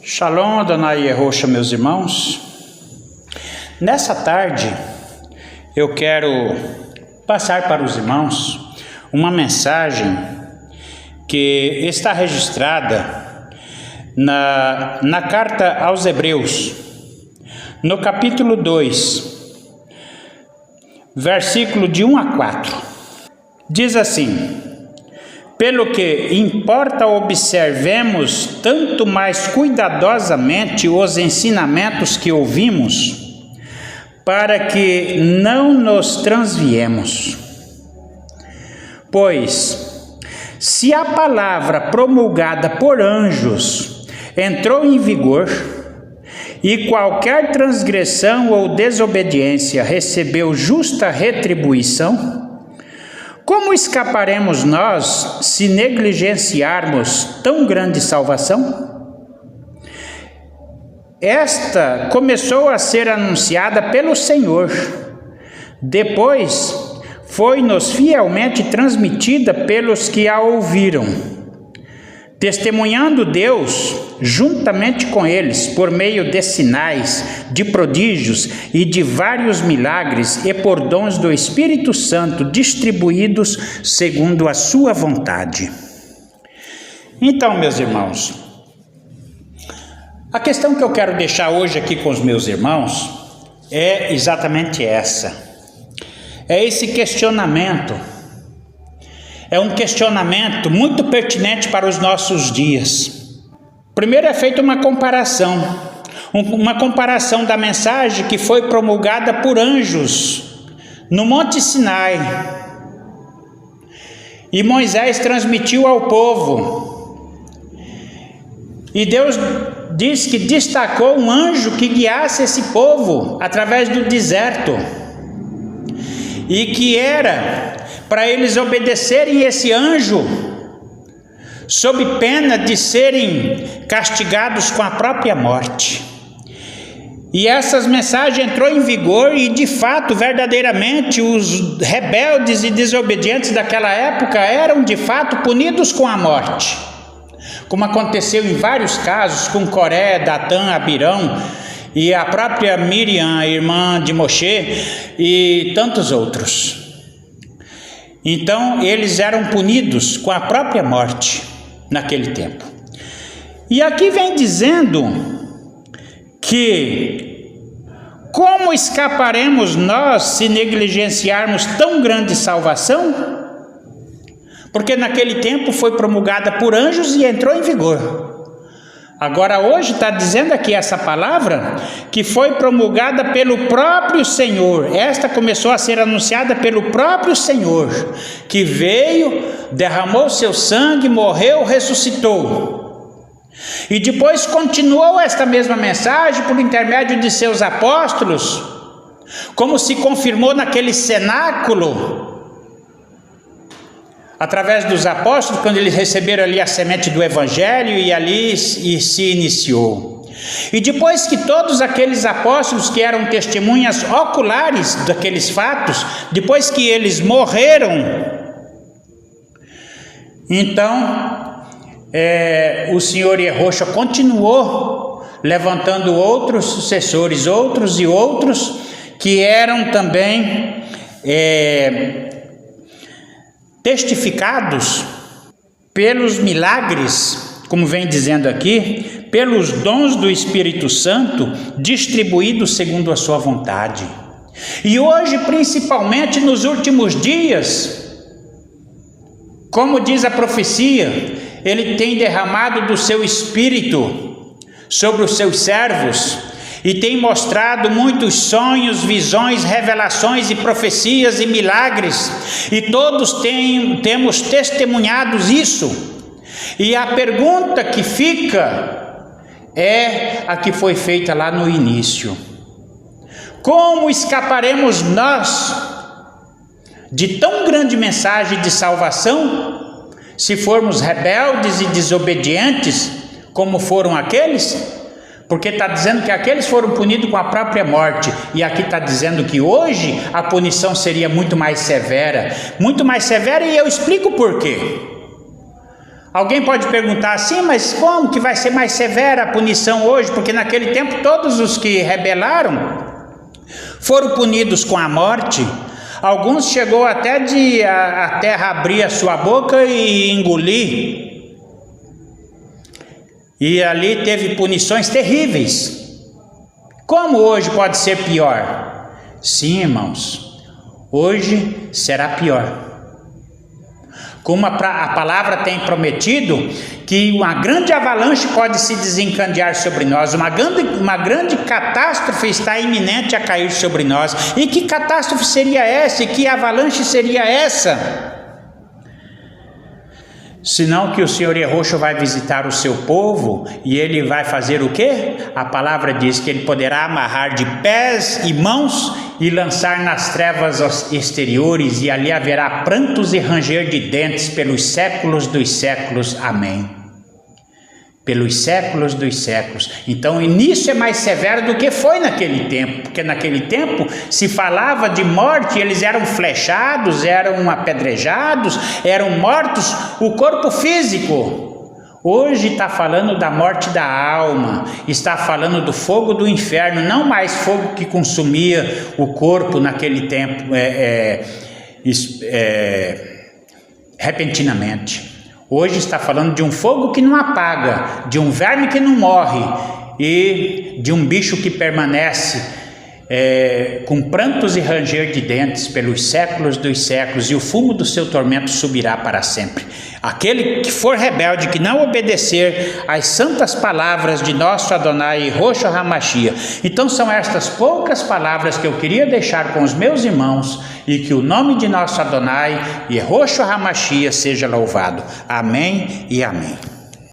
Shalom, Adonai Yehoshua, meus irmãos. Nessa tarde, eu quero passar para os irmãos uma mensagem que está registrada na carta aos Hebreus, no capítulo 2, versículo de 1 a 4. Diz assim: pelo que importa observemos tanto mais cuidadosamente os ensinamentos que ouvimos, para que não nos transviemos. Pois, se a palavra promulgada por anjos entrou em vigor, e qualquer transgressão ou desobediência recebeu justa retribuição, como escaparemos nós se negligenciarmos tão grande salvação? Esta começou a ser anunciada pelo Senhor, depois foi-nos fielmente transmitida pelos que a ouviram, testemunhando Deus juntamente com eles, por meio de sinais, de prodígios e de vários milagres e por dons do Espírito Santo distribuídos segundo a sua vontade. Então, meus irmãos, a questão que eu quero deixar hoje aqui com os meus irmãos é exatamente essa. É esse questionamento. É um questionamento muito pertinente para os nossos dias. Primeiro é feita uma comparação da mensagem que foi promulgada por anjos no Monte Sinai. E Moisés transmitiu ao povo. E Deus diz que destacou um anjo que guiasse esse povo através do deserto. E que era para eles obedecerem esse anjo, sob pena de serem castigados com a própria morte. E essas mensagens entrou em vigor e, de fato, verdadeiramente, os rebeldes e desobedientes daquela época eram, de fato, punidos com a morte, como aconteceu em vários casos com Coré, Datã, Abirão e a própria Miriam, a irmã de Moshe, e tantos outros. Então, eles eram punidos com a própria morte naquele tempo. E aqui vem dizendo que como escaparemos nós se negligenciarmos tão grande salvação? Porque naquele tempo foi promulgada por anjos e entrou em vigor. Agora hoje está dizendo aqui essa palavra que foi promulgada pelo próprio Senhor. Esta começou a ser anunciada pelo próprio Senhor, que veio, derramou seu sangue, morreu, ressuscitou. E depois continuou esta mesma mensagem por intermédio de seus apóstolos, como se confirmou naquele cenáculo, através dos apóstolos, quando eles receberam ali a semente do Evangelho e ali se iniciou. E depois que todos aqueles apóstolos que eram testemunhas oculares daqueles fatos, depois que eles morreram, então o Senhor Yehoshua continuou levantando outros sucessores, outros que eram também testificados pelos milagres, como vem dizendo aqui, pelos dons do Espírito Santo distribuídos segundo a sua vontade. E hoje, principalmente nos últimos dias, como diz a profecia, ele tem derramado do seu Espírito sobre os seus servos e tem mostrado muitos sonhos, visões, revelações e profecias e milagres, e todos temos testemunhados isso. E a pergunta que fica é a que foi feita lá no início: como escaparemos nós de tão grande mensagem de salvação, se formos rebeldes e desobedientes, como foram aqueles? Porque está dizendo que aqueles foram punidos com a própria morte, e aqui está dizendo que hoje a punição seria muito mais severa, e eu explico por quê. Alguém pode perguntar assim, mas como que vai ser mais severa a punição hoje? Porque naquele tempo todos os que rebelaram foram punidos com a morte. Alguns chegou até de a terra abrir a sua boca e engolir. E ali teve punições terríveis. Como hoje pode ser pior? Sim, irmãos, hoje será pior. Como a palavra tem prometido, que uma grande avalanche pode se desencadear sobre nós, uma grande catástrofe está iminente a cair sobre nós. E que catástrofe seria essa? E que avalanche seria essa? Senão que o Senhor Yahushua vai visitar o seu povo e ele vai fazer o quê? A palavra diz que ele poderá amarrar de pés e mãos e lançar nas trevas exteriores, e ali haverá prantos e ranger de dentes pelos séculos dos séculos. Amém. Pelos séculos dos séculos. Então, nisso é mais severo do que foi naquele tempo, porque naquele tempo se falava de morte, eles eram flechados, eram apedrejados, eram mortos, o corpo físico. Hoje está falando da morte da alma, está falando do fogo do inferno, não mais fogo que consumia o corpo naquele tempo, repentinamente. Hoje está falando de um fogo que não apaga, de um verme que não morre e de um bicho que permanece com prantos e ranger de dentes pelos séculos dos séculos, e o fumo do seu tormento subirá para sempre. Aquele que for rebelde, que não obedecer às santas palavras de nosso Adonai Yahushua HaMashiach. Então são estas poucas palavras que eu queria deixar com os meus irmãos, e que o nome de nosso Adonai Yahushua HaMashiach seja louvado. Amém e amém.